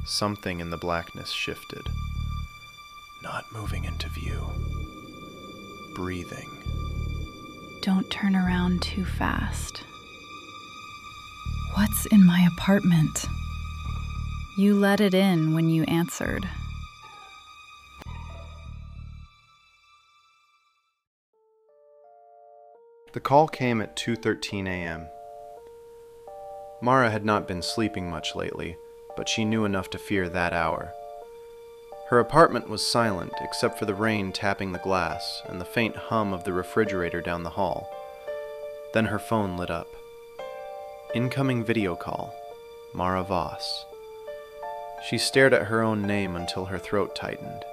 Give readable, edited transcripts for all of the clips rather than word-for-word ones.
Something in the blackness shifted. Not moving into view. Breathing. Don't turn around too fast. What's in my apartment? You let it in when you answered. The call came at 2:13 a.m. Mara had not been sleeping much lately, but she knew enough to fear that hour. Her apartment was silent except for the rain tapping the glass and the faint hum of the refrigerator down the hall. Then her phone lit up. Incoming video call. Mara Voss. She stared at her own name until her throat tightened.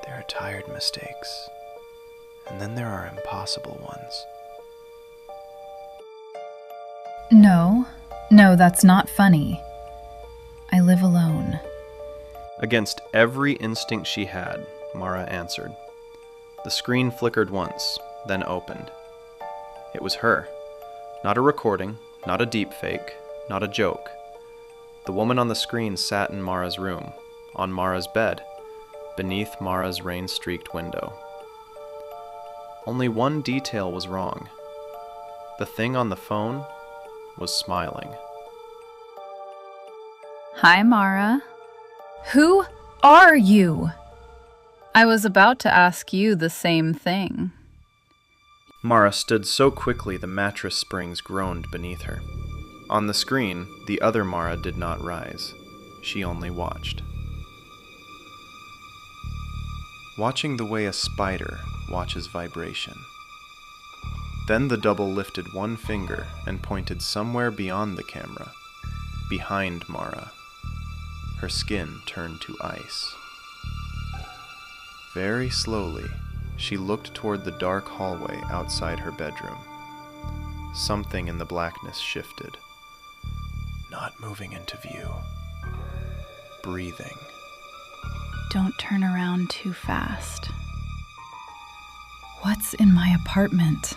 There are tired mistakes, and then there are impossible ones. No, that's not funny. I live alone. Against every instinct she had, Mara answered. The screen flickered once, then opened. It was her. Not a recording, not a deepfake, not a joke. The woman on the screen sat in Mara's room, on Mara's bed, beneath Mara's rain-streaked window. Only one detail was wrong. The thing on the phone was smiling. Hi, Mara. Who are you? I was about to ask you the same thing. Mara stood so quickly the mattress springs groaned beneath her. On the screen, the other Mara did not rise. She only watched. Watching the way a spider watches vibration. Then the double lifted one finger and pointed somewhere beyond the camera, behind Mara. Her skin turned to ice. Very slowly, she looked toward the dark hallway outside her bedroom. Something in the blackness shifted. Not moving into view. Breathing. Don't turn around too fast. What's in my apartment?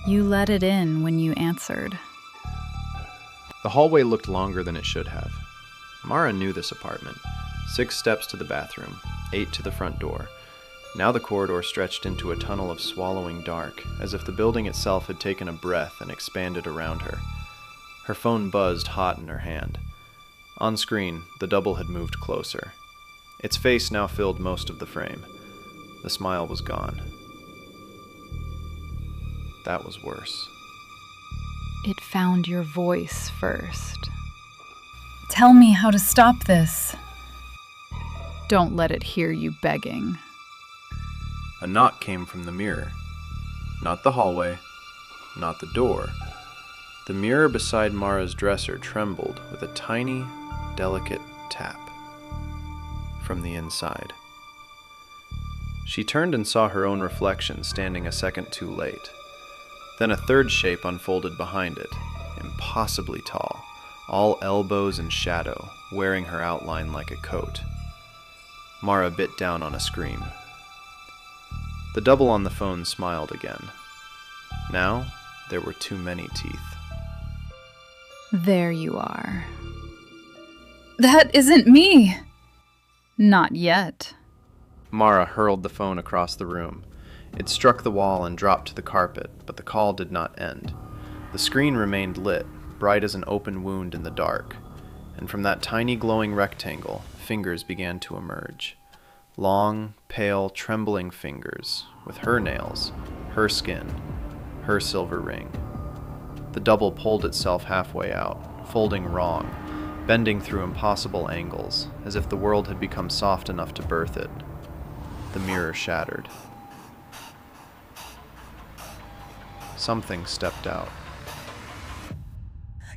You let it in when you answered. The hallway looked longer than it should have. Mara knew this apartment. 6 steps to the bathroom, 8 to the front door. Now the corridor stretched into a tunnel of swallowing dark, as if the building itself had taken a breath and expanded around her. Her phone buzzed hot in her hand. On screen, the double had moved closer. Its face now filled most of the frame. The smile was gone. That was worse. It found your voice first. Tell me how to stop this. Don't let it hear you begging. A knock came from the mirror. Not the hallway, not the door. The mirror beside Mara's dresser trembled with a tiny, delicate tap from the inside. She turned and saw her own reflection standing a second too late. Then a third shape unfolded behind it, impossibly tall, all elbows and shadow, wearing her outline like a coat. Mara bit down on a scream. The double on the phone smiled again. Now, there were too many teeth. There you are. That isn't me! Not yet. Mara hurled the phone across the room. It struck the wall and dropped to the carpet, but the call did not end. The screen remained lit, bright as an open wound in the dark, and from that tiny glowing rectangle, fingers began to emerge. Long, pale, trembling fingers, with her nails, her skin, her silver ring. The double pulled itself halfway out, folding wrong, bending through impossible angles, as if the world had become soft enough to birth it. The mirror shattered. Something stepped out.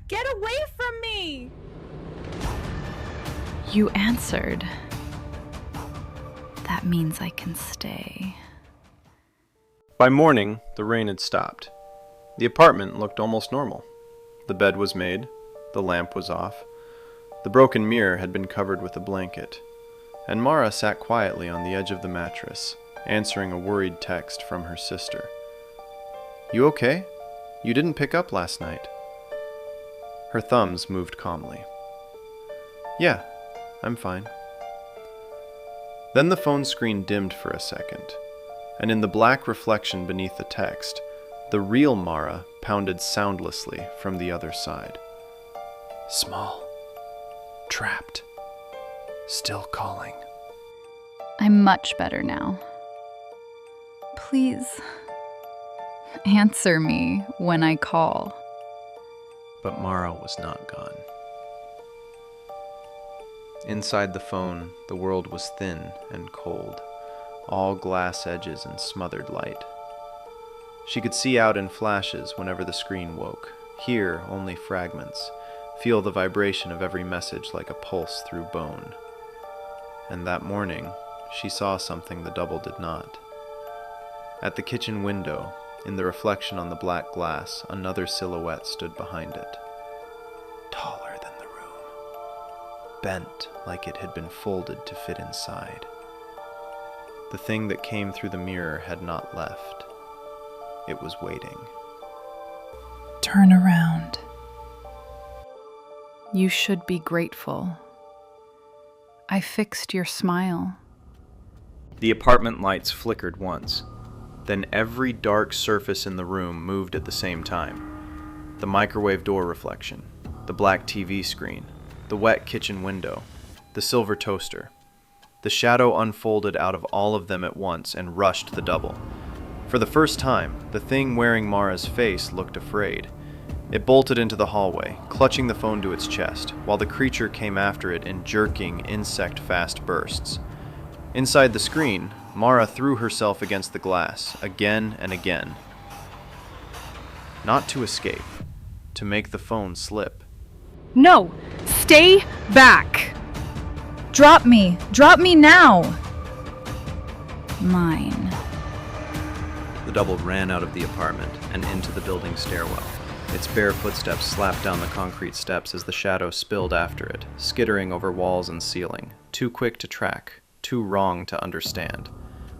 Get away from me! You answered. That means I can stay. By morning, the rain had stopped. The apartment looked almost normal. The bed was made, the lamp was off, the broken mirror had been covered with a blanket, and Mara sat quietly on the edge of the mattress, answering a worried text from her sister. "You okay? You didn't pick up last night." Her thumbs moved calmly. Yeah, I'm fine. Then the phone screen dimmed for a second, and in the black reflection beneath the text, the real Mara pounded soundlessly from the other side. Small. Trapped. Still calling. I'm much better now. Please, answer me when I call. But Mara was not gone. Inside the phone, the world was thin and cold, all glass edges and smothered light. She could see out in flashes whenever the screen woke, hear only fragments, feel the vibration of every message like a pulse through bone. And that morning, she saw something the double did not. At the kitchen window, in the reflection on the black glass, another silhouette stood behind it. Taller than the room, bent like it had been folded to fit inside. The thing that came through the mirror had not left. It was waiting. Turn around. You should be grateful. I fixed your smile. The apartment lights flickered once. Then every dark surface in the room moved at the same time. The microwave door reflection, the black TV screen, the wet kitchen window, the silver toaster. The shadow unfolded out of all of them at once and rushed the double. For the first time, the thing wearing Mara's face looked afraid. It bolted into the hallway, clutching the phone to its chest, while the creature came after it in jerking, insect-fast bursts. Inside the screen, Mara threw herself against the glass, again and again. Not to escape, to make the phone slip. No! Stay back! Drop me! Drop me now! Mine. The double ran out of the apartment and into the building stairwell. Its bare footsteps slapped down the concrete steps as the shadow spilled after it, skittering over walls and ceiling, too quick to track, too wrong to understand.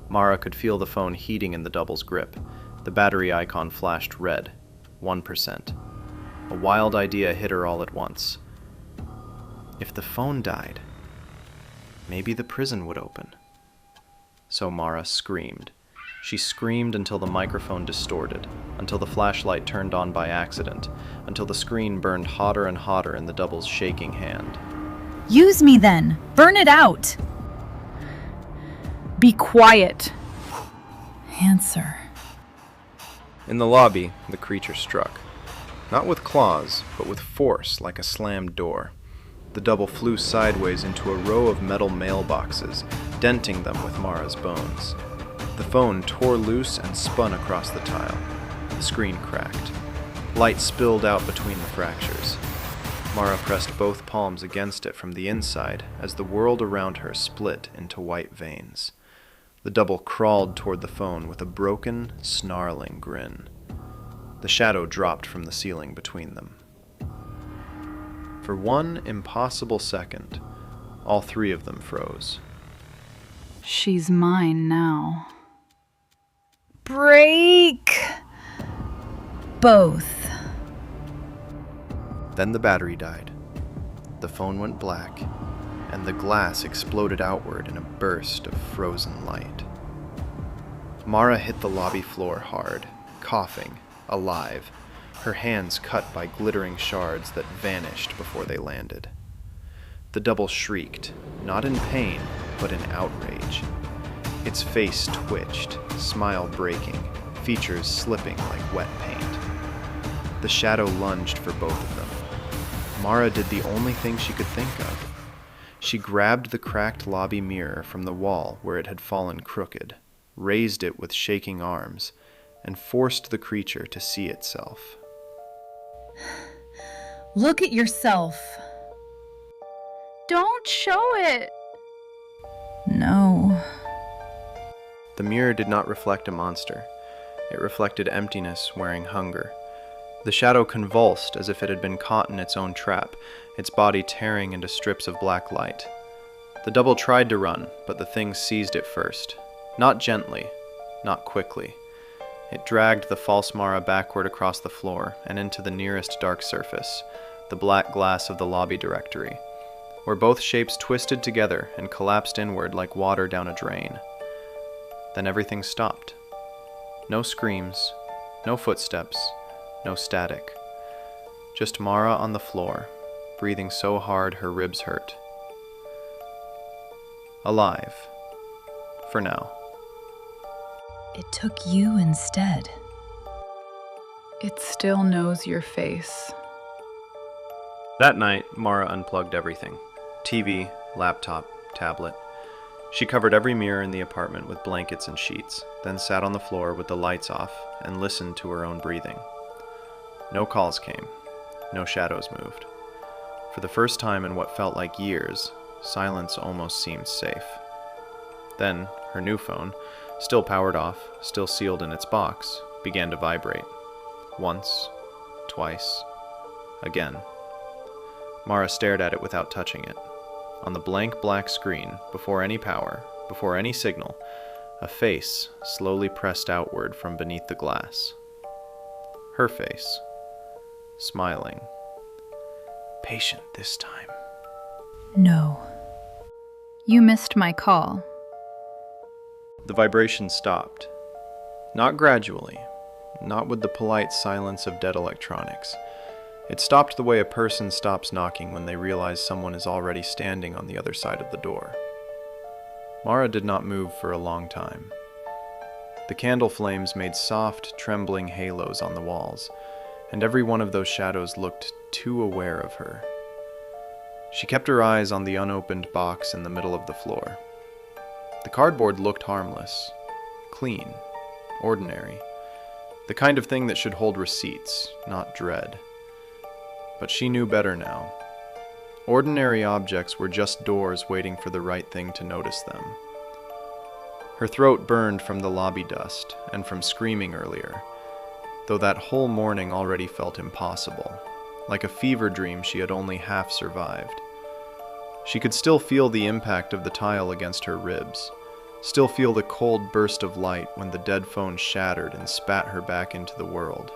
Mara could feel the phone heating in the double's grip. The battery icon flashed red. 1%. A wild idea hit her all at once. If the phone died, maybe the prison would open. So Mara screamed. She screamed until the microphone distorted, until the flashlight turned on by accident, until the screen burned hotter and hotter in the double's shaking hand. Use me then! Burn it out! Be quiet. Answer. In the lobby, the creature struck. Not with claws, but with force like a slammed door. The double flew sideways into a row of metal mailboxes, denting them with Mara's bones. The phone tore loose and spun across the tile. The screen cracked. Light spilled out between the fractures. Mara pressed both palms against it from the inside as the world around her split into white veins. The double crawled toward the phone with a broken, snarling grin. The shadow dropped from the ceiling between them. For one impossible second, all three of them froze. She's mine now. Break! Both. Then the battery died. The phone went black, and the glass exploded outward in a burst of frozen light. Mara hit the lobby floor hard, coughing, alive, her hands cut by glittering shards that vanished before they landed. The double shrieked, not in pain, but in outrage. Its face twitched, smile breaking, features slipping like wet paint. The shadow lunged for both of them. Mara did the only thing she could think of. She grabbed the cracked lobby mirror from the wall where it had fallen crooked, raised it with shaking arms, and forced the creature to see itself. Look at yourself. Don't show it! No. The mirror did not reflect a monster. It reflected emptiness wearing hunger. The shadow convulsed as if it had been caught in its own trap, its body tearing into strips of black light. The double tried to run, but the thing seized it first. Not gently, not quickly. It dragged the false Mara backward across the floor and into the nearest dark surface, the black glass of the lobby directory. where both shapes twisted together and collapsed inward like water down a drain. Then everything stopped. No screams, no footsteps, no static. Just Mara on the floor, breathing so hard her ribs hurt. Alive. For now. It took you instead. It still knows your face. That night, Mara unplugged everything. TV, laptop, tablet. She covered every mirror in the apartment with blankets and sheets, then sat on the floor with the lights off and listened to her own breathing. No calls came. No shadows moved. For the first time in what felt like years, silence almost seemed safe. Then, her new phone, still powered off, still sealed in its box, began to vibrate. Once, twice, again. Mara stared at it without touching it. On the blank black screen, before any power, before any signal, a face slowly pressed outward from beneath the glass. Her face. Smiling. Patient this time. No. You missed my call. The vibration stopped. Not gradually, not with the polite silence of dead electronics. It stopped the way a person stops knocking when they realize someone is already standing on the other side of the door. Mara did not move for a long time. The candle flames made soft, trembling halos on the walls, and every one of those shadows looked too aware of her. She kept her eyes on the unopened box in the middle of the floor. The cardboard looked harmless, clean, ordinary, the kind of thing that should hold receipts, not dread. But she knew better now. Ordinary objects were just doors waiting for the right thing to notice them. Her throat burned from the lobby dust and from screaming earlier, though that whole morning already felt impossible, like a fever dream she had only half survived. She could still feel the impact of the tile against her ribs, still feel the cold burst of light when the dead phone shattered and spat her back into the world,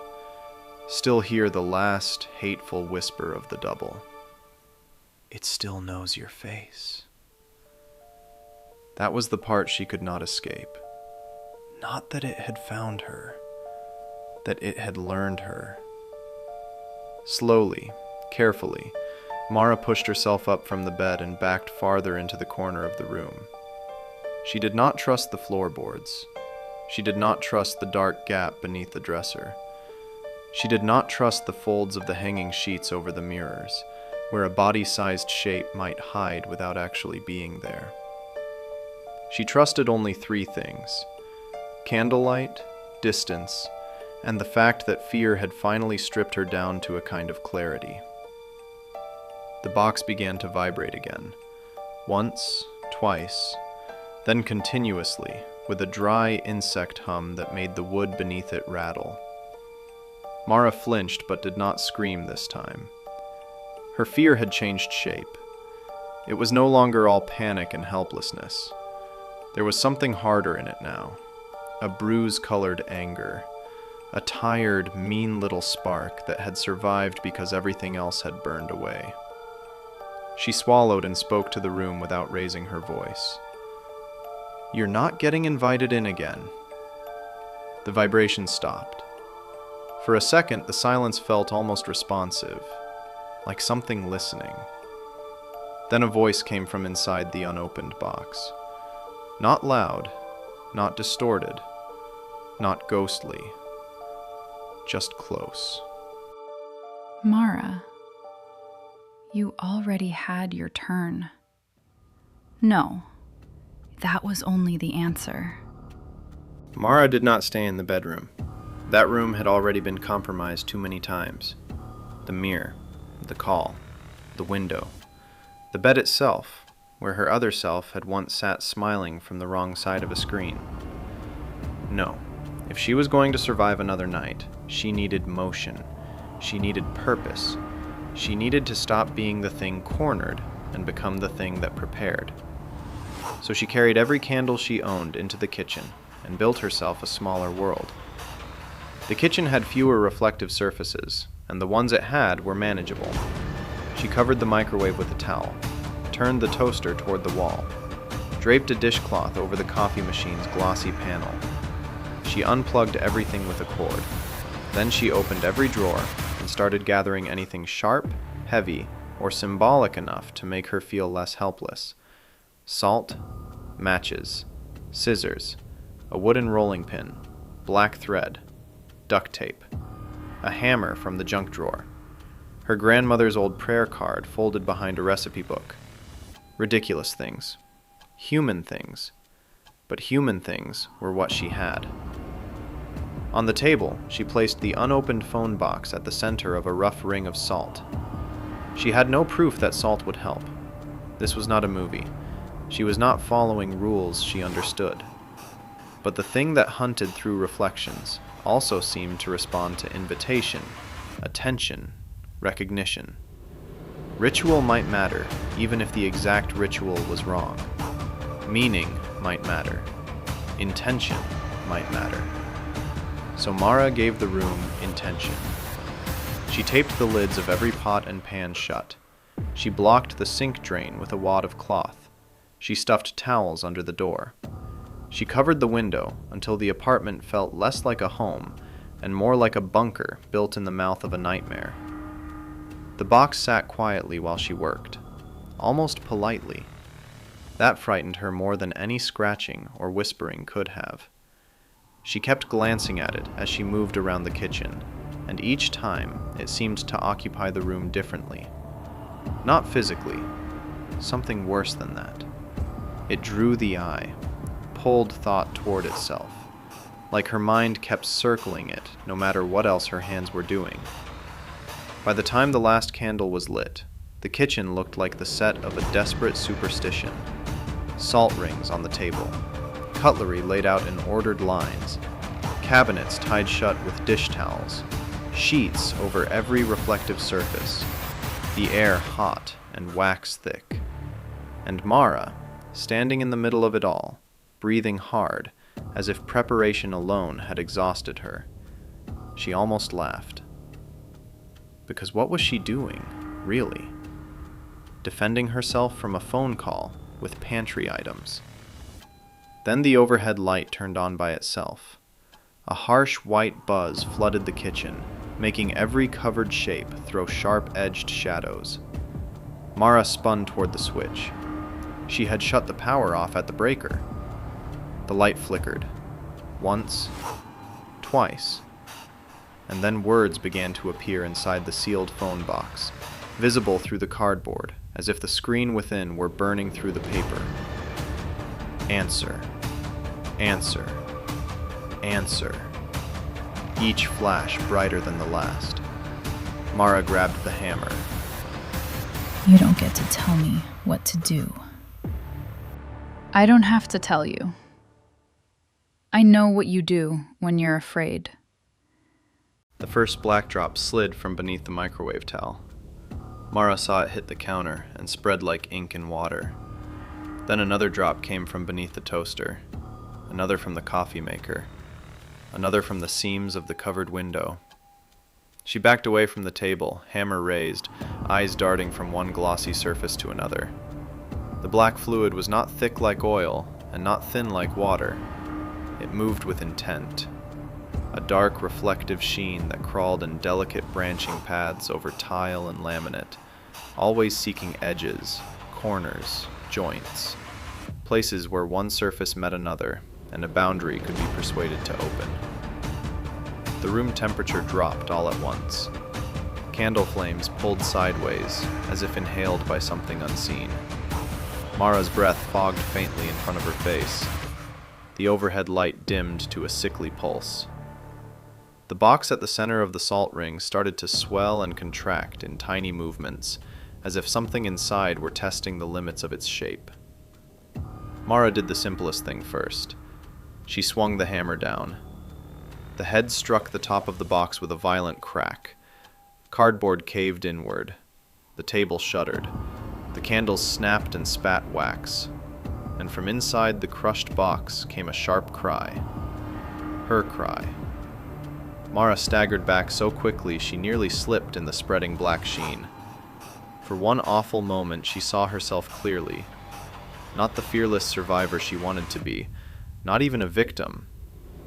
still hear the last hateful whisper of the double. It still knows your face. That was the part she could not escape. Not that it had found her, that it had learned her. Slowly, carefully, Mara pushed herself up from the bed and backed farther into the corner of the room. She did not trust the floorboards. She did not trust the dark gap beneath the dresser. She did not trust the folds of the hanging sheets over the mirrors, where a body-sized shape might hide without actually being there. She trusted only three things: candlelight, distance, and the fact that fear had finally stripped her down to a kind of clarity. The box began to vibrate again. Once, twice, then continuously, with a dry insect hum that made the wood beneath it rattle. Mara flinched but did not scream this time. Her fear had changed shape. It was no longer all panic and helplessness. There was something harder in it now, a bruise-colored anger, a tired, mean little spark that had survived because everything else had burned away. She swallowed and spoke to the room without raising her voice. "You're not getting invited in again." The vibration stopped. For a second, the silence felt almost responsive, like something listening. Then a voice came from inside the unopened box. Not loud, not distorted, not ghostly, just close. Mara, you already had your turn. No, that was only the answer. Mara did not stay in the bedroom. That room had already been compromised too many times. The mirror, the call, the window, the bed itself, where her other self had once sat smiling from the wrong side of a screen. No, if she was going to survive another night, she needed motion. She needed purpose. She needed to stop being the thing cornered and become the thing that prepared. So she carried every candle she owned into the kitchen and built herself a smaller world. The kitchen had fewer reflective surfaces, and the ones it had were manageable. She covered the microwave with a towel. turned the toaster toward the wall, draped a dishcloth over the coffee machine's glossy panel. She unplugged everything with a cord. Then she opened every drawer and started gathering anything sharp, heavy, or symbolic enough to make her feel less helpless. Salt, matches, scissors, a wooden rolling pin, black thread, duct tape, a hammer from the junk drawer, her grandmother's old prayer card folded behind a recipe book. Ridiculous things. Human things. But human things were what she had. On the table, she placed the unopened phone box at the center of a rough ring of salt. She had no proof that salt would help. This was not a movie. She was not following rules she understood. But the thing that hunted through reflections also seemed to respond to invitation, attention, recognition. Ritual might matter, even if the exact ritual was wrong. Meaning might matter. Intention might matter. So Mara gave the room intention. She taped the lids of every pot and pan shut. She blocked the sink drain with a wad of cloth. She stuffed towels under the door. She covered the window until the apartment felt less like a home and more like a bunker built in the mouth of a nightmare. The box sat quietly while she worked, almost politely. That frightened her more than any scratching or whispering could have. She kept glancing at it as she moved around the kitchen, and each time it seemed to occupy the room differently. Not physically, something worse than that. It drew the eye, pulled thought toward itself, like her mind kept circling it no matter what else her hands were doing. By the time the last candle was lit, the kitchen looked like the set of a desperate superstition. Salt rings on the table, cutlery laid out in ordered lines, cabinets tied shut with dish towels, sheets over every reflective surface, the air hot and wax thick. And Mara, standing in the middle of it all, breathing hard, as if preparation alone had exhausted her. She almost laughed. Because what was she doing, really? Defending herself from a phone call with pantry items. Then the overhead light turned on by itself. A harsh white buzz flooded the kitchen, making every covered shape throw sharp-edged shadows. Mara spun toward the switch. She had shut the power off at the breaker. The light flickered. Once, twice. And then words began to appear inside the sealed phone box, visible through the cardboard, as if the screen within were burning through the paper. Answer. Answer. Answer. Each flash brighter than the last. Mara grabbed the hammer. You don't get to tell me what to do. I don't have to tell you. I know what you do when you're afraid. The first black drop slid from beneath the microwave towel. Mara saw it hit the counter and spread like ink in water. Then another drop came from beneath the toaster, another from the coffee maker, another from the seams of the covered window. She backed away from the table, hammer raised, eyes darting from one glossy surface to another. The black fluid was not thick like oil and not thin like water. It moved with intent. A dark, reflective sheen that crawled in delicate branching paths over tile and laminate, always seeking edges, corners, joints, places where one surface met another, and a boundary could be persuaded to open. The room temperature dropped all at once. Candle flames pulled sideways, as if inhaled by something unseen. Mara's breath fogged faintly in front of her face. The overhead light dimmed to a sickly pulse. The box at the center of the salt ring started to swell and contract in tiny movements, as if something inside were testing the limits of its shape. Mara did the simplest thing first. She swung the hammer down. The head struck the top of the box with a violent crack. Cardboard caved inward. The table shuddered. The candles snapped and spat wax. And from inside the crushed box came a sharp cry. Her cry. Mara staggered back so quickly she nearly slipped in the spreading black sheen. For one awful moment, she saw herself clearly. Not the fearless survivor she wanted to be, not even a victim,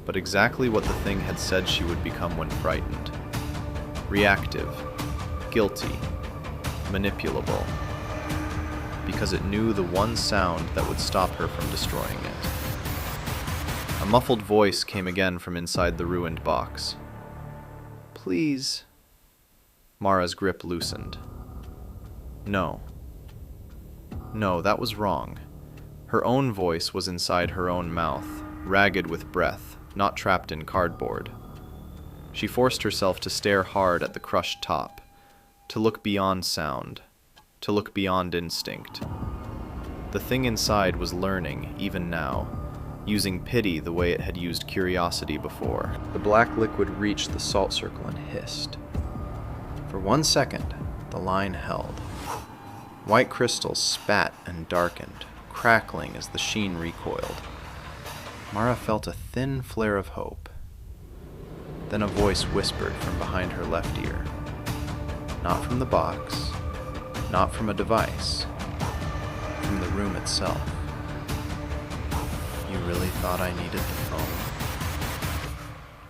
but exactly what the thing had said she would become when frightened. Reactive, guilty, manipulable. Because it knew the one sound that would stop her from destroying it. A muffled voice came again from inside the ruined box. "Please." Mara's grip loosened. No. No, that was wrong. Her own voice was inside her own mouth, ragged with breath, not trapped in cardboard. She forced herself to stare hard at the crushed top, to look beyond sound, to look beyond instinct. The thing inside was learning, even now, using pity the way it had used curiosity before. The black liquid reached the salt circle and hissed. For 1 second, the line held. White crystals spat and darkened, crackling as the sheen recoiled. Mara felt a thin flare of hope. Then a voice whispered from behind her left ear. Not from the box, not from a device, from the room itself. "You really thought I needed the phone?"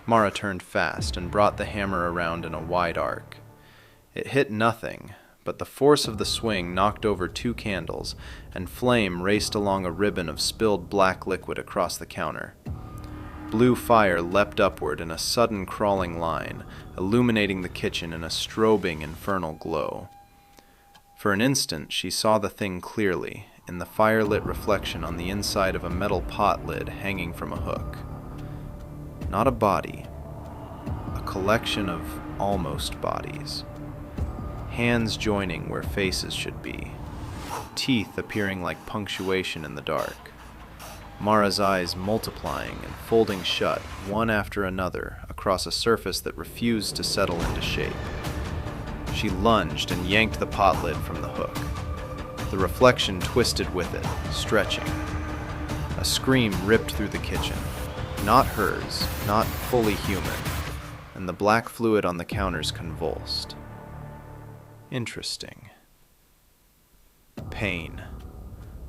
Mara turned fast and brought the hammer around in a wide arc. It hit nothing, but the force of the swing knocked over 2 candles, and flame raced along a ribbon of spilled black liquid across the counter. Blue fire leapt upward in a sudden crawling line, illuminating the kitchen in a strobing infernal glow. For an instant she saw the thing clearly, in the fire-lit reflection on the inside of a metal pot lid hanging from a hook. Not a body, a collection of almost bodies. Hands joining where faces should be, teeth appearing like punctuation in the dark. Mara's eyes multiplying and folding shut, one after another, across a surface that refused to settle into shape. She lunged and yanked the pot lid from the hook. The reflection twisted with it, stretching. A scream ripped through the kitchen. Not hers, not fully human, and the black fluid on the counters convulsed. Interesting. Pain.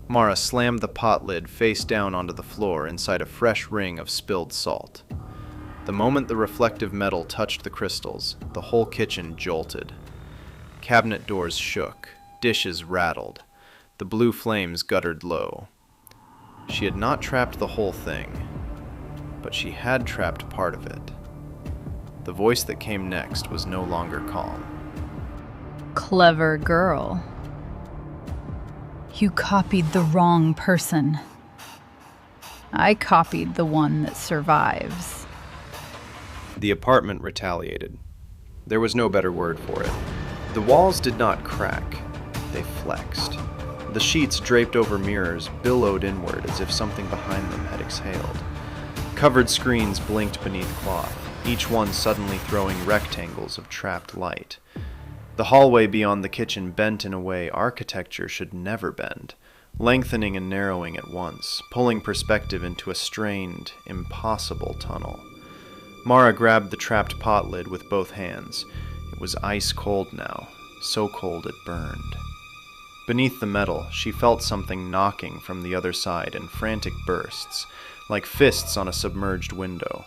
Mara slammed the pot lid face down onto the floor inside a fresh ring of spilled salt. The moment the reflective metal touched the crystals, the whole kitchen jolted. Cabinet doors shook, dishes rattled, the blue flames guttered low. She had not trapped the whole thing, but she had trapped part of it. The voice that came next was no longer calm. Clever girl. You copied the wrong person. I copied the one that survives. The apartment retaliated. There was no better word for it. The walls did not crack. They flexed. The sheets draped over mirrors billowed inward as if something behind them had exhaled. Covered screens blinked beneath cloth, each one suddenly throwing rectangles of trapped light. The hallway beyond the kitchen bent in a way architecture should never bend, lengthening and narrowing at once, pulling perspective into a strained, impossible tunnel. Mara grabbed the trapped pot lid with both hands. It was ice cold now, so cold it burned. Beneath the metal, she felt something knocking from the other side in frantic bursts, like fists on a submerged window.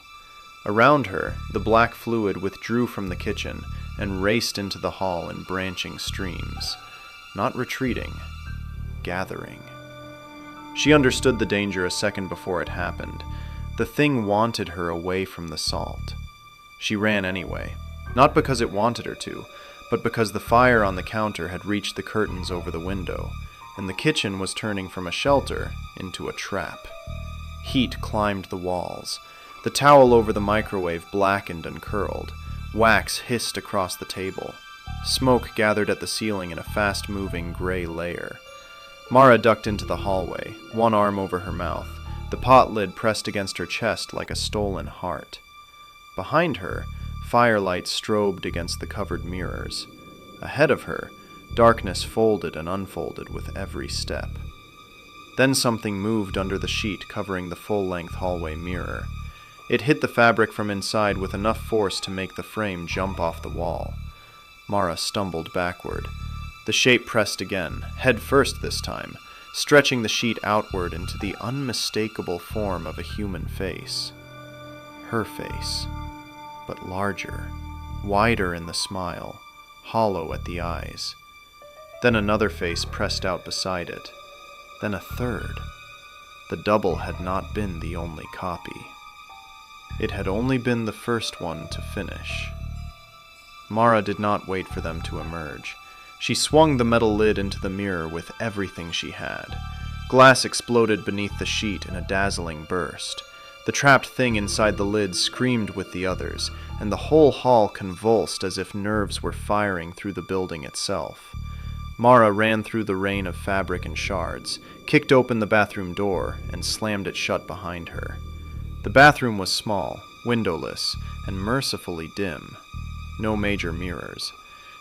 Around her, the black fluid withdrew from the kitchen and raced into the hall in branching streams, not retreating, gathering. She understood the danger a second before it happened. The thing wanted her away from the salt. She ran anyway, not because it wanted her to, but because the fire on the counter had reached the curtains over the window, and the kitchen was turning from a shelter into a trap. Heat climbed the walls. The towel over the microwave blackened and curled. Wax hissed across the table. Smoke gathered at the ceiling in a fast-moving gray layer. Mara ducked into the hallway, one arm over her mouth, the pot lid pressed against her chest like a stolen heart. Behind her, firelight strobed against the covered mirrors. Ahead of her, darkness folded and unfolded with every step. Then something moved under the sheet covering the full-length hallway mirror. It hit the fabric from inside with enough force to make the frame jump off the wall. Mara stumbled backward. The shape pressed again, head first this time, stretching the sheet outward into the unmistakable form of a human face. Her face, but larger, wider in the smile, hollow at the eyes. Then another face pressed out beside it. Then a third. The double had not been the only copy. It had only been the first one to finish. Mara did not wait for them to emerge. She swung the metal lid into the mirror with everything she had. Glass exploded beneath the sheet in a dazzling burst. The trapped thing inside the lid screamed with the others, and the whole hall convulsed as if nerves were firing through the building itself. Mara ran through the rain of fabric and shards, kicked open the bathroom door, and slammed it shut behind her. The bathroom was small, windowless, and mercifully dim. No major mirrors.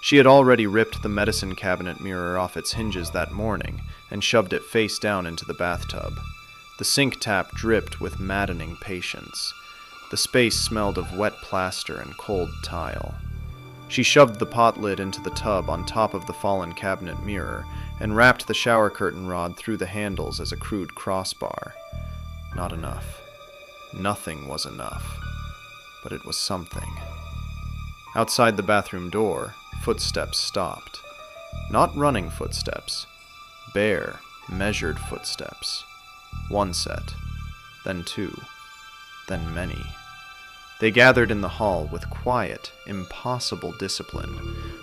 She had already ripped the medicine cabinet mirror off its hinges that morning and shoved it face down into the bathtub. The sink tap dripped with maddening patience. The space smelled of wet plaster and cold tile. She shoved the pot lid into the tub on top of the fallen cabinet mirror and wrapped the shower curtain rod through the handles as a crude crossbar. Not enough. Nothing was enough. But it was something. Outside the bathroom door, footsteps stopped. Not running footsteps. Bare, measured footsteps. One set, then two, then many. They gathered in the hall with quiet, impossible discipline,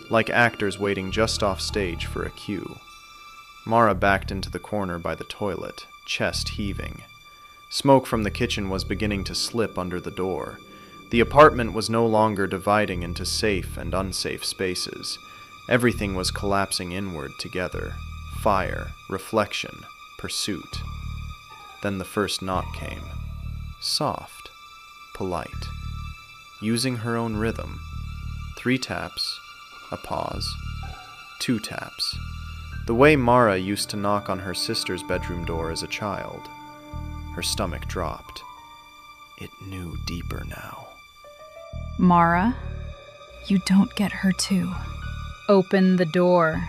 like actors waiting just off stage for a cue. Mara backed into the corner by the toilet, chest heaving. Smoke from the kitchen was beginning to slip under the door. The apartment was no longer dividing into safe and unsafe spaces. Everything was collapsing inward together. Fire, reflection, pursuit. Then the first knock came. Soft, polite. Using her own rhythm. 3 taps, a pause, 2 taps. The way Mara used to knock on her sister's bedroom door as a child. Her stomach dropped. It knew deeper now. Mara, You don't get her too. open the door.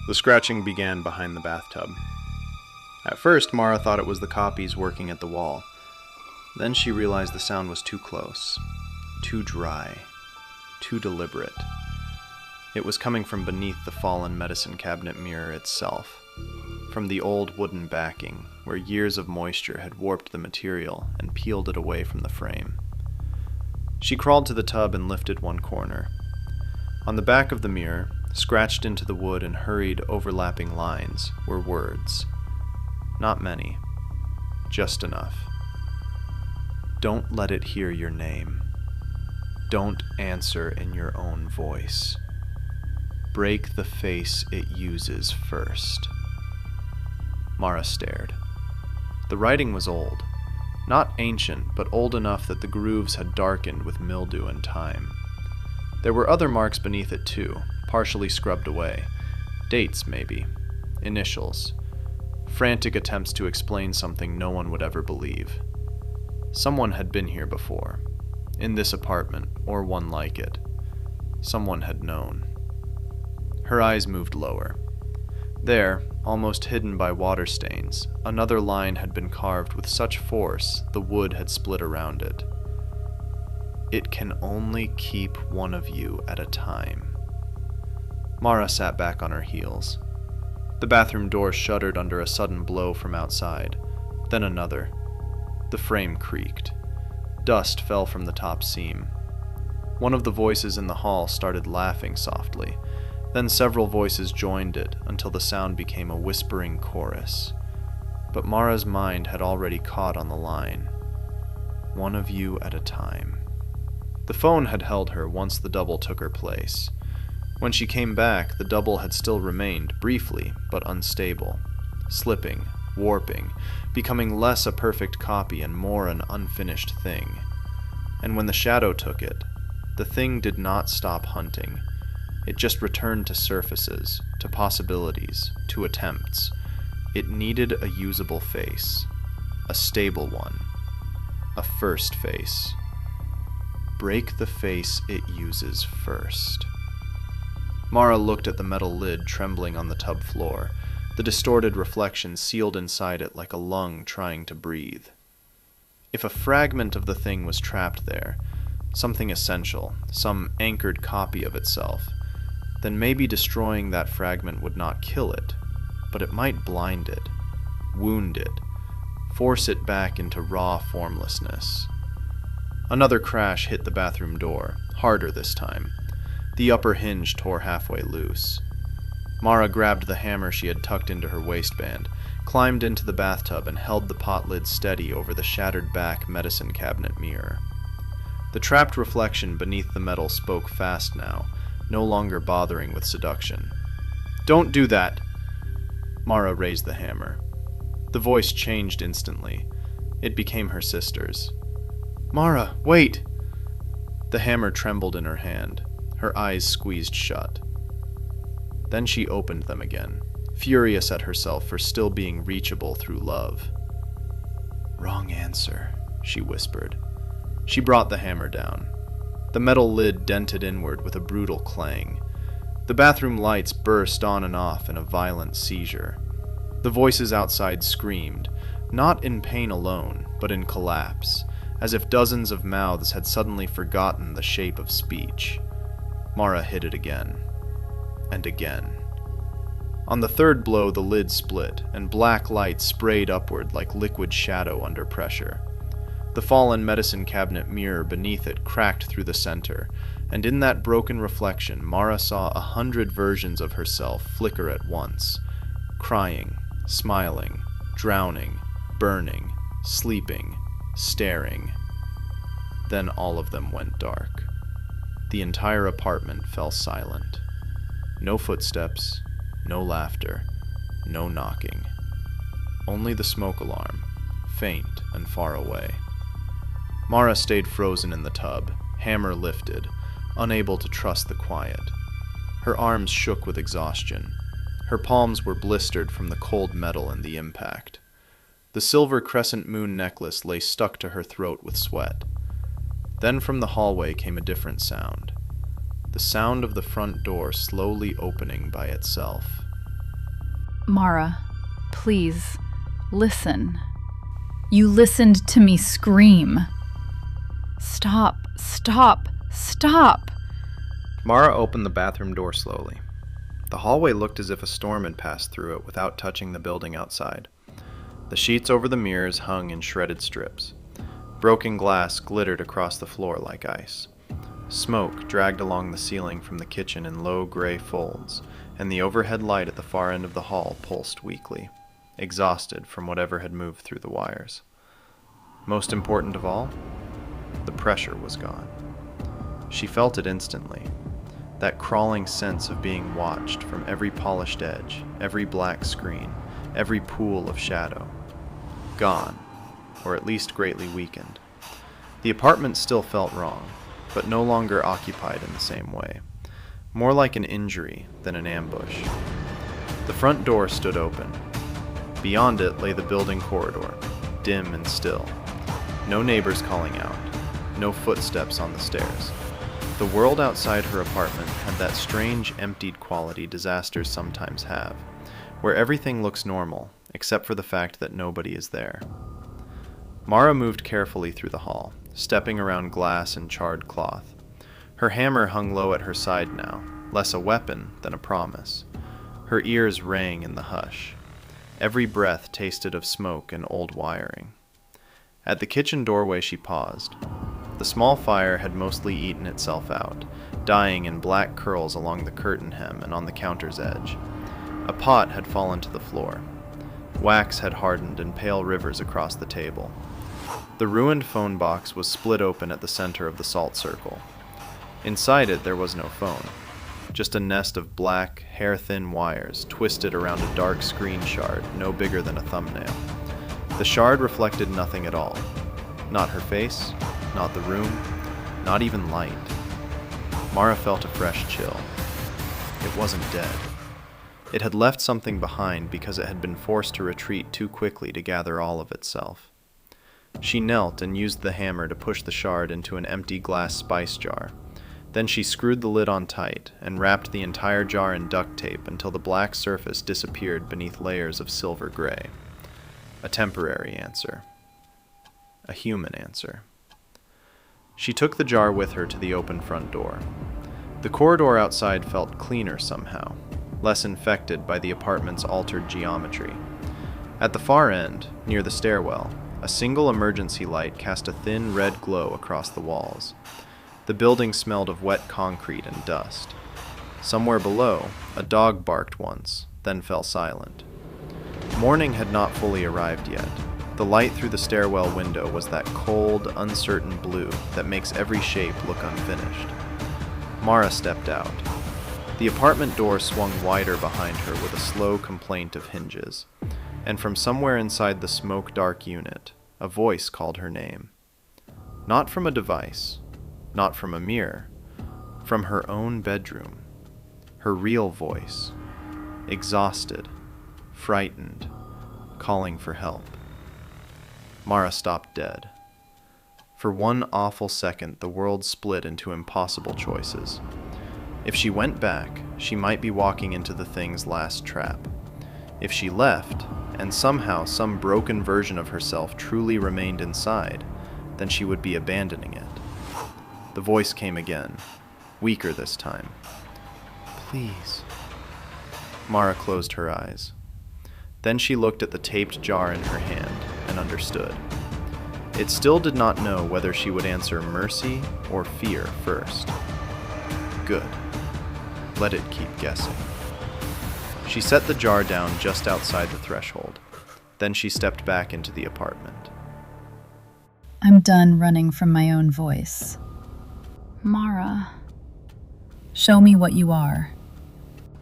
The scratching began behind the bathtub. At first, Mara thought it was the copies working at the wall. Then she realized the sound was too close, too dry, too deliberate. It was coming from beneath the fallen medicine cabinet mirror itself, from the old wooden backing, where years of moisture had warped the material and peeled it away from the frame. She crawled to the tub and lifted one corner. On the back of the mirror, scratched into the wood in hurried, overlapping lines, were words. Not many. Just enough. Don't let it hear your name. Don't answer in your own voice. Break the face it uses first. Mara stared. The writing was old. Not ancient, but old enough that the grooves had darkened with mildew and time. There were other marks beneath it too, partially scrubbed away. Dates, maybe. Initials. Frantic attempts to explain something no one would ever believe. Someone had been here before. In this apartment, or one like it. Someone had known. Her eyes moved lower. There, almost hidden by water stains, another line had been carved with such force the wood had split around it. It can only keep one of you at a time. Mara sat back on her heels. The bathroom door shuddered under a sudden blow from outside, then another. The frame creaked. Dust fell from the top seam. One of the voices in the hall started laughing softly. Then several voices joined it until the sound became a whispering chorus. But Mara's mind had already caught on the line. One of you at a time. The phone had held her once the double took her place. When she came back, the double had still remained, briefly, but unstable. Slipping, warping, becoming less a perfect copy and more an unfinished thing. And when the shadow took it, the thing did not stop hunting. It just returned to surfaces, to possibilities, to attempts. It needed a usable face. A stable one. A first face. Break the face it uses first. Mara looked at the metal lid trembling on the tub floor, the distorted reflection sealed inside it like a lung trying to breathe. If a fragment of the thing was trapped there, something essential, some anchored copy of itself, then maybe destroying that fragment would not kill it, but it might blind it, wound it, force it back into raw formlessness. Another crash hit the bathroom door, harder this time. The upper hinge tore halfway loose. Mara grabbed the hammer she had tucked into her waistband, climbed into the bathtub, and held the pot lid steady over the shattered back medicine cabinet mirror. The trapped reflection beneath the metal spoke fast now, no longer bothering with seduction. "Don't do that!" Mara raised the hammer. The voice changed instantly. It became her sister's. "Mara, wait!" The hammer trembled in her hand. Her eyes squeezed shut. Then she opened them again, furious at herself for still being reachable through love. "Wrong answer," she whispered. She brought the hammer down. The metal lid dented inward with a brutal clang. The bathroom lights burst on and off in a violent seizure. The voices outside screamed, not in pain alone, but in collapse, as if dozens of mouths had suddenly forgotten the shape of speech. Mara hit it again. And again. On the third blow, the lid split, and black light sprayed upward like liquid shadow under pressure. The fallen medicine cabinet mirror beneath it cracked through the center, and in that broken reflection, Mara saw 100 versions of herself flicker at once, crying, smiling, drowning, burning, sleeping, staring. Then all of them went dark. The entire apartment fell silent. No footsteps, no laughter, no knocking. Only the smoke alarm, faint and far away. Mara stayed frozen in the tub, hammer lifted, unable to trust the quiet. Her arms shook with exhaustion. Her palms were blistered from the cold metal and the impact. The silver crescent moon necklace lay stuck to her throat with sweat. Then from the hallway came a different sound. The sound of the front door slowly opening by itself. Mara, please, listen. You listened to me scream. Stop, stop, stop! Mara opened the bathroom door slowly. The hallway looked as if a storm had passed through it without touching the building outside. The sheets over the mirrors hung in shredded strips. Broken glass glittered across the floor like ice. Smoke dragged along the ceiling from the kitchen in low gray folds, and the overhead light at the far end of the hall pulsed weakly, exhausted from whatever had moved through the wires. Most important of all, the pressure was gone. She felt it instantly, that crawling sense of being watched from every polished edge, every black screen, every pool of shadow. Gone, or at least greatly weakened. The apartment still felt wrong, but no longer occupied in the same way. More like an injury than an ambush. The front door stood open. Beyond it lay the building corridor, dim and still. No neighbors calling out. No footsteps on the stairs. The world outside her apartment had that strange, emptied quality disasters sometimes have, where everything looks normal, except for the fact that nobody is there. Mara moved carefully through the hall, stepping around glass and charred cloth. Her hammer hung low at her side now, less a weapon than a promise. Her ears rang in the hush. Every breath tasted of smoke and old wiring. At the kitchen doorway she paused. The small fire had mostly eaten itself out, dying in black curls along the curtain hem and on the counter's edge. A pot had fallen to the floor. Wax had hardened in pale rivers across the table. The ruined phone box was split open at the center of the salt circle. Inside it there was no phone, just a nest of black, hair-thin wires twisted around a dark screen shard no bigger than a thumbnail. The shard reflected nothing at all. Not her face, not the room, not even light. Mara felt a fresh chill. It wasn't dead. It had left something behind because it had been forced to retreat too quickly to gather all of itself. She knelt and used the hammer to push the shard into an empty glass spice jar, Then she screwed the lid on tight and wrapped the entire jar in duct tape until the black surface disappeared beneath layers of silver gray. A temporary answer. A human answer. She took the jar with her to the open front door. The corridor outside felt cleaner somehow, less infected by the apartment's altered geometry. At the far end, near the stairwell, a single emergency light cast a thin red glow across the walls. The building smelled of wet concrete and dust. Somewhere below, a dog barked once, then fell silent. Morning had not fully arrived yet. The light through the stairwell window was that cold, uncertain blue that makes every shape look unfinished. Mara stepped out. The apartment door swung wider behind her with a slow complaint of hinges, and from somewhere inside the smoke-dark unit, a voice called her name. Not from a device, not from a mirror, from her own bedroom. Her real voice, exhausted, frightened, calling for help. Mara stopped dead. For one awful second, the world split into impossible choices. If she went back, she might be walking into the thing's last trap. If she left, and somehow some broken version of herself truly remained inside, then she would be abandoning it. The voice came again, weaker this time. Please. Mara closed her eyes. Then she looked at the taped jar in her hand and understood. It still did not know whether she would answer mercy or fear first. Good. Let it keep guessing. She set the jar down just outside the threshold. Then she stepped back into the apartment. I'm done running from my own voice. Mara. Show me what you are.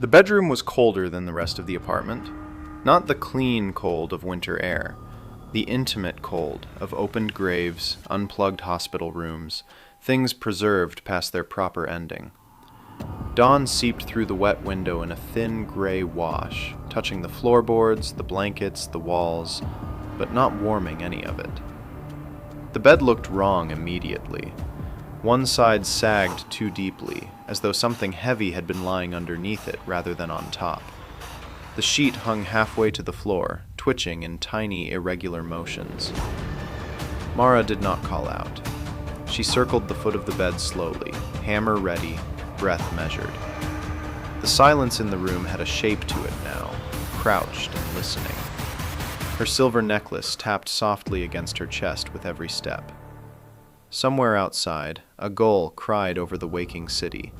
The bedroom was colder than the rest of the apartment. Not the clean cold of winter air, the intimate cold of opened graves, unplugged hospital rooms, things preserved past their proper ending. Dawn seeped through the wet window in a thin gray wash, touching the floorboards, the blankets, the walls, but not warming any of it. The bed looked wrong immediately. One side sagged too deeply, as though something heavy had been lying underneath it rather than on top. The sheet hung halfway to the floor, twitching in tiny, irregular motions. Mara did not call out. She circled the foot of the bed slowly, hammer ready, breath measured. The silence in the room had a shape to it now, crouched and listening. Her silver necklace tapped softly against her chest with every step. Somewhere outside, a gull cried over the waking city,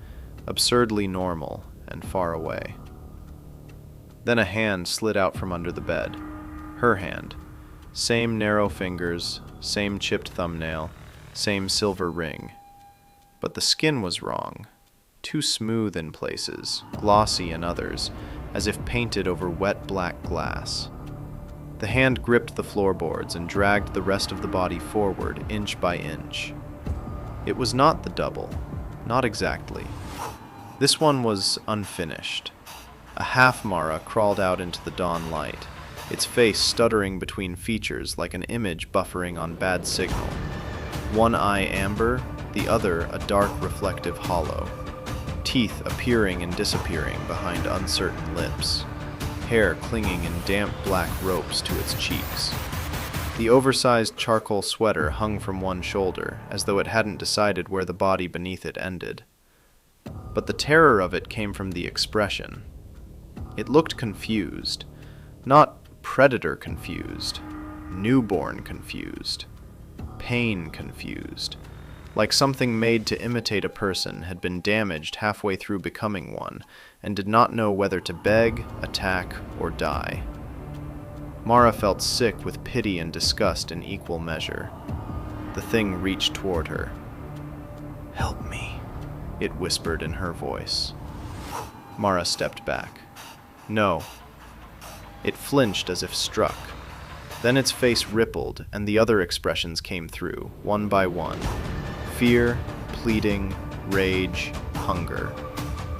absurdly normal and far away. Then a hand slid out from under the bed. Her hand. Same narrow fingers, same chipped thumbnail, same silver ring. But the skin was wrong. Too smooth in places, glossy in others, as if painted over wet black glass. The hand gripped the floorboards and dragged the rest of the body forward, inch by inch. It was not the double. Not exactly. This one was unfinished. A half Mara crawled out into the dawn light, its face stuttering between features like an image buffering on bad signal. One eye amber, the other a dark reflective hollow. Teeth appearing and disappearing behind uncertain lips. Hair clinging in damp black ropes to its cheeks. The oversized charcoal sweater hung from one shoulder, as though it hadn't decided where the body beneath it ended. But the terror of it came from the expression. It looked confused. Not predator confused. Newborn confused. Pain confused. Like something made to imitate a person had been damaged halfway through becoming one, and did not know whether to beg, attack, or die. Mara felt sick with pity and disgust in equal measure. The thing reached toward her. "Help me," it whispered in her voice. Mara stepped back. No. It flinched as if struck. Then its face rippled, and the other expressions came through, one by one. Fear, pleading, rage, hunger.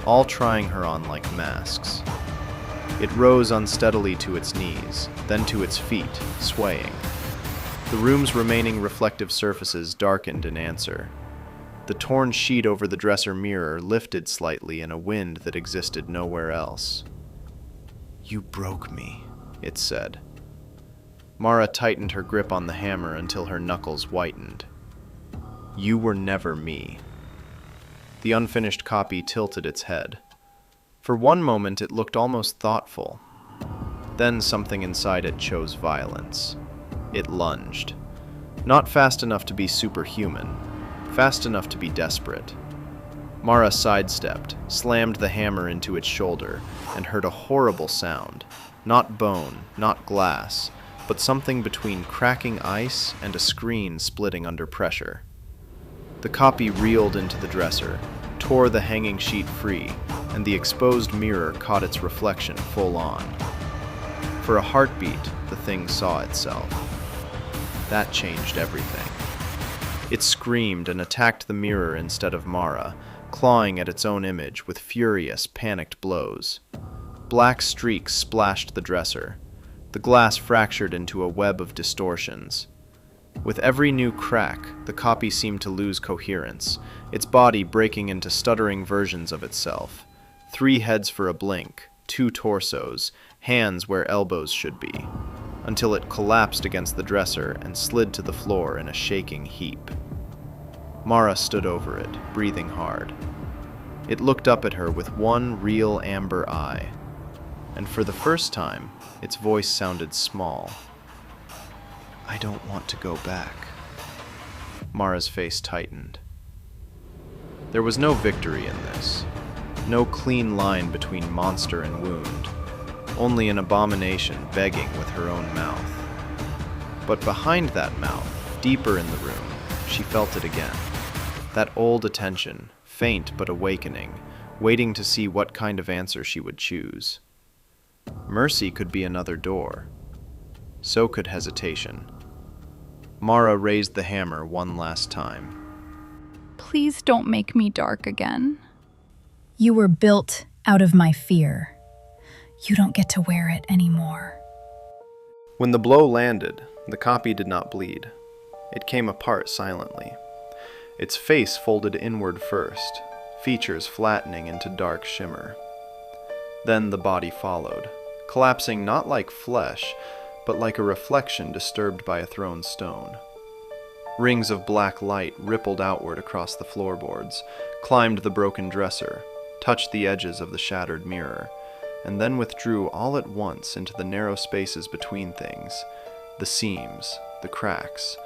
All trying her on like masks. It rose unsteadily to its knees, then to its feet, swaying. The room's remaining reflective surfaces darkened in answer. The torn sheet over the dresser mirror lifted slightly in a wind that existed nowhere else. "You broke me," it said. Mara tightened her grip on the hammer until her knuckles whitened. "You were never me." The unfinished copy tilted its head. For one moment it looked almost thoughtful. Then something inside it chose violence. It lunged. Not fast enough to be superhuman, fast enough to be desperate. Mara sidestepped, slammed the hammer into its shoulder, and heard a horrible sound. Not bone, not glass, but something between cracking ice and a screen splitting under pressure. The copy reeled into the dresser, tore the hanging sheet free, and the exposed mirror caught its reflection full on. For a heartbeat, the thing saw itself. That changed everything. It screamed and attacked the mirror instead of Mara, clawing at its own image with furious, panicked blows. Black streaks splashed the dresser. The glass fractured into a web of distortions. With every new crack, the copy seemed to lose coherence, its body breaking into stuttering versions of itself. 3 heads for a blink, 2 torsos, hands where elbows should be, until it collapsed against the dresser and slid to the floor in a shaking heap. Mara stood over it, breathing hard. It looked up at her with one real amber eye, and for the first time, its voice sounded small. "I don't want to go back." Mara's face tightened. There was no victory in this, no clean line between monster and wound, only an abomination begging with her own mouth. But behind that mouth, deeper in the room, she felt it again. That old attention, faint but awakening, waiting to see what kind of answer she would choose. Mercy could be another door. So could hesitation. Mara raised the hammer one last time. Please don't make me dark again. You were built out of my fear. You don't get to wear it anymore. When the blow landed, the copy did not bleed. It came apart silently. Its face folded inward first, features flattening into dark shimmer. Then the body followed, collapsing not like flesh, but like a reflection disturbed by a thrown stone. Rings of black light rippled outward across the floorboards, climbed the broken dresser, touched the edges of the shattered mirror, and then withdrew all at once into the narrow spaces between things, the seams, the cracks,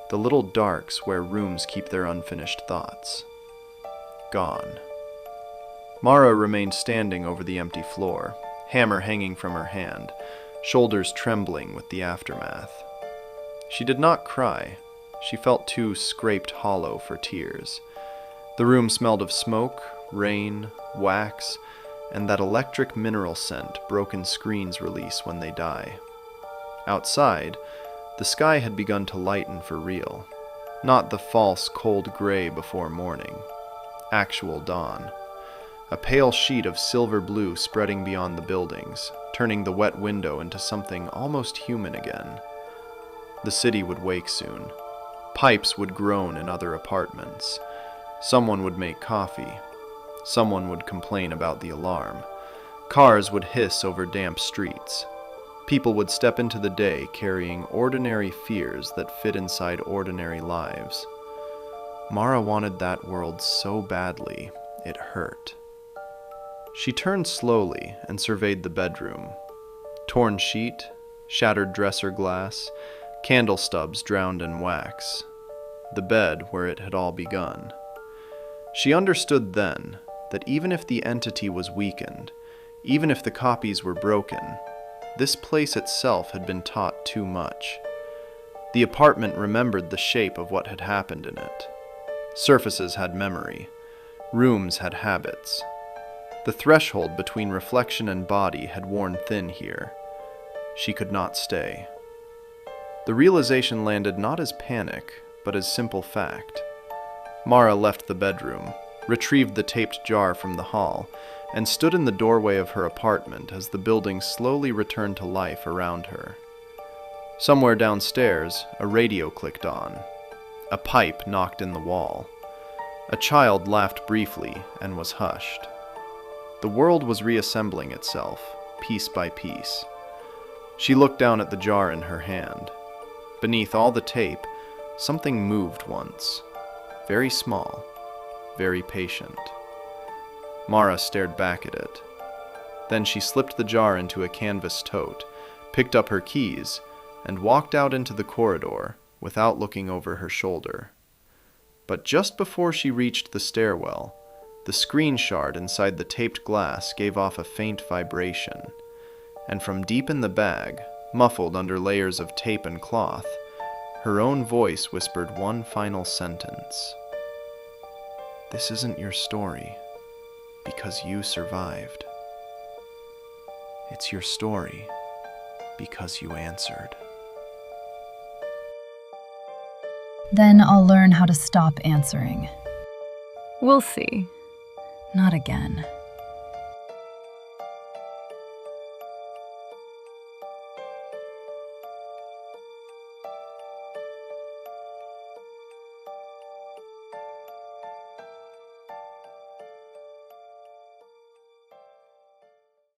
the little darks where rooms keep their unfinished thoughts. Gone. Mara remained standing over the empty floor, hammer hanging from her hand, shoulders trembling with the aftermath. She did not cry. She felt too scraped hollow for tears. The room smelled of smoke, rain, wax, and that electric mineral scent broken screens release when they die. Outside, the sky had begun to lighten for real. Not the false cold gray before morning. Actual dawn. A pale sheet of silver blue spreading beyond the buildings, turning the wet window into something almost human again. The city would wake soon. Pipes would groan in other apartments. Someone would make coffee. Someone would complain about the alarm. Cars would hiss over damp streets. People would step into the day carrying ordinary fears that fit inside ordinary lives. Mara wanted that world so badly, it hurt. She turned slowly and surveyed the bedroom. Torn sheet, shattered dresser glass, candle stubs drowned in wax. The bed where it had all begun. She understood then that even if the entity was weakened, even if the copies were broken, this place itself had been taught too much. The apartment remembered the shape of what had happened in it. Surfaces had memory. Rooms had habits. The threshold between reflection and body had worn thin here. She could not stay. The realization landed not as panic, but as simple fact. Mara left the bedroom, retrieved the taped jar from the hall, and stood in the doorway of her apartment as the building slowly returned to life around her. Somewhere downstairs, a radio clicked on. A pipe knocked in the wall. A child laughed briefly and was hushed. The world was reassembling itself, piece by piece. She looked down at the jar in her hand. Beneath all the tape, something moved once. Very small, very patient. Mara stared back at it. Then she slipped the jar into a canvas tote, picked up her keys, and walked out into the corridor without looking over her shoulder. But just before she reached the stairwell, the screen shard inside the taped glass gave off a faint vibration, and from deep in the bag, muffled under layers of tape and cloth, her own voice whispered one final sentence. "This isn't your story, because you survived. It's your story, because you answered." Then I'll learn how to stop answering. We'll see. Not again.